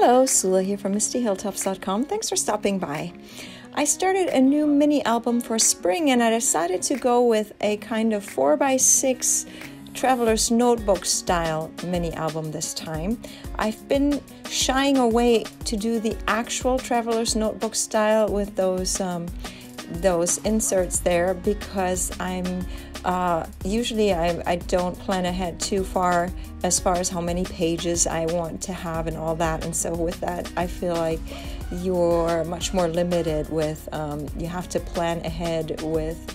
Hello, Sula here from MistyHilltops.com. Thanks for stopping by. I started a new mini album for spring and I decided to go with a kind of 4x6 traveler's notebook style mini album this time. I've been shying away to do the actual traveler's notebook style with those inserts there because usually I don't plan ahead too far as how many pages I want to have and all that, and so with that I feel like you're much more limited with you have to plan ahead with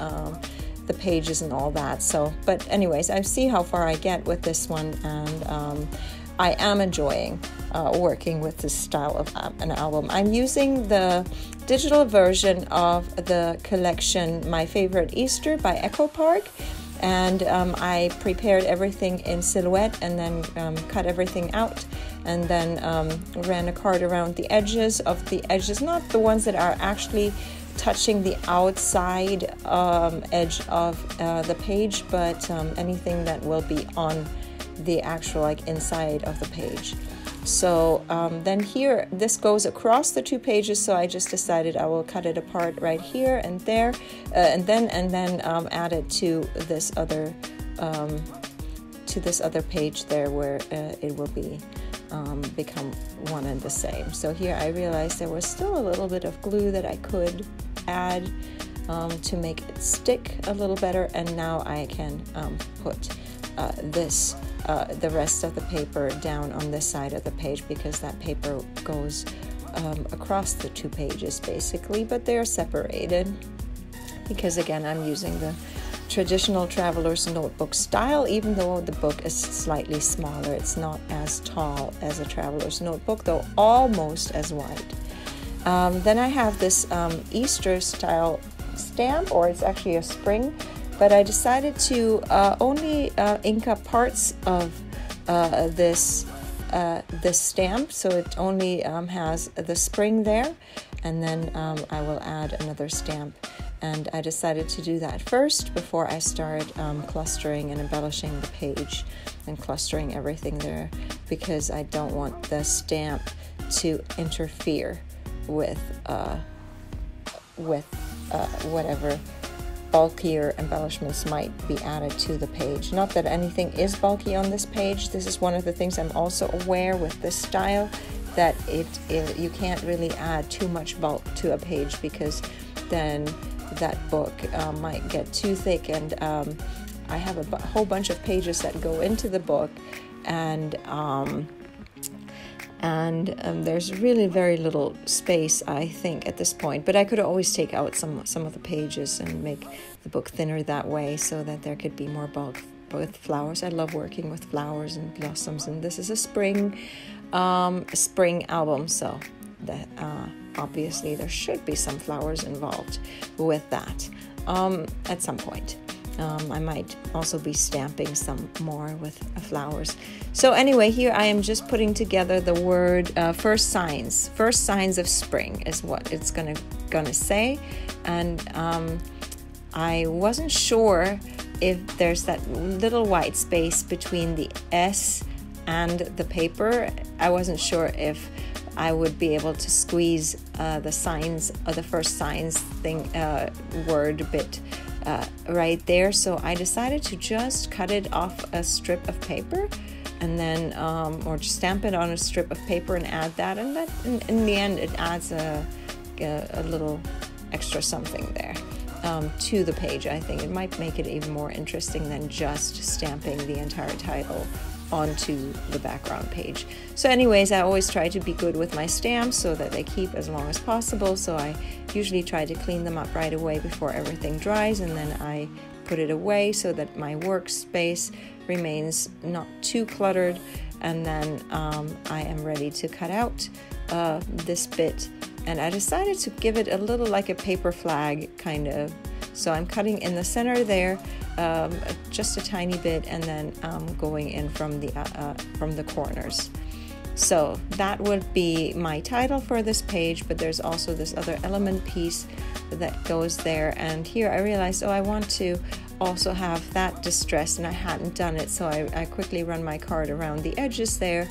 the pages and all that. So but anyways, I see how far I get with this one, and I am enjoying working with this style of an album. I'm using the digital version of the collection My Favorite Easter by Echo Park, and I prepared everything in silhouette and then cut everything out, and then ran a card around the edges, not the ones that are actually touching the outside edge of the page, but anything that will be on the actual inside of the page. So then here this goes across the two pages, so I just decided I will cut it apart right here and there, and then add it to this other page there where it will be become one and the same. So here I realized there was still a little bit of glue that I could add to make it stick a little better, and now I can put the rest of the paper down on this side of the page, because that paper goes across the two pages basically, but they're separated because again I'm using the traditional traveler's notebook style. Even though the book is slightly smaller, it's not as tall as a traveler's notebook, though almost as wide. Then I have this Easter style stamp, or it's actually a spring, but I decided to only ink up parts of this stamp, so it only has the spring there, and then I will add another stamp. And I decided to do that first before I start clustering and embellishing the page and clustering everything there, because I don't want the stamp to interfere with whatever bulkier embellishments might be added to the page. Not that anything is bulky on this page. This is one of the things I'm also aware with this style, that you can't really add too much bulk to a page, because then that book might get too thick, and I have a whole bunch of pages that go into the book, and there's really very little space, I think, at this point. But I could always take out some of the pages and make the book thinner that way, so that there could be more bulk with flowers. I love working with flowers and blossoms, and this is a spring album, so that obviously there should be some flowers involved with that at some point. I might also be stamping some more with flowers. So anyway, here I am just putting together the word first signs of spring is what it's gonna say, and I wasn't sure if there's that little white space between the S and the paper. I wasn't sure if I would be able to squeeze the signs, or the first signs thing word bit right there, so I decided to just cut it off a strip of paper, and then or just stamp it on a strip of paper and add that, and that in the end it adds a little extra something there to the page. I think it might make it even more interesting than just stamping the entire title onto the background page. So anyways, I always try to be good with my stamps so that they keep as long as possible, so I usually try to clean them up right away before everything dries, and then I put it away so that my workspace remains not too cluttered, and then I am ready to cut out this bit, and I decided to give it a little like a paper flag kind of. So I'm cutting in the center there, just a tiny bit, and then going in from the corners. So that would be my title for this page, but there's also this other element piece that goes there, and here I realized, I want to also have that distressed, and I hadn't done it, so I quickly run my card around the edges there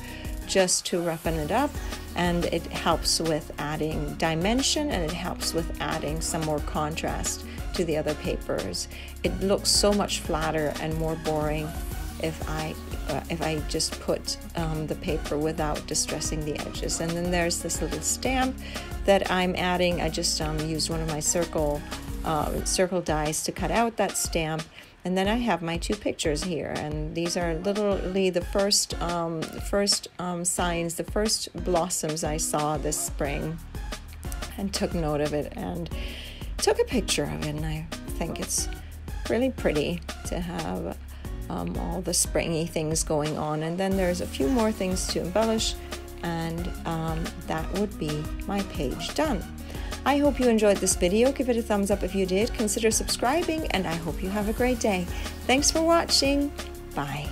just to roughen it up, and it helps with adding dimension, and it helps with adding some more contrast to the other papers. It looks so much flatter and more boring if I just put the paper without distressing the edges. And then there's this little stamp that I'm adding. I just used one of my circle dies to cut out that stamp. And then I have my two pictures here, and these are literally the first signs, the first blossoms I saw this spring, and took note of it and took a picture of it. And I think it's really pretty to have all the springy things going on. And then there's a few more things to embellish, and that would be my page done. I hope you enjoyed this video. Give it a thumbs up if you did. Consider subscribing, and I hope you have a great day. Thanks for watching. Bye.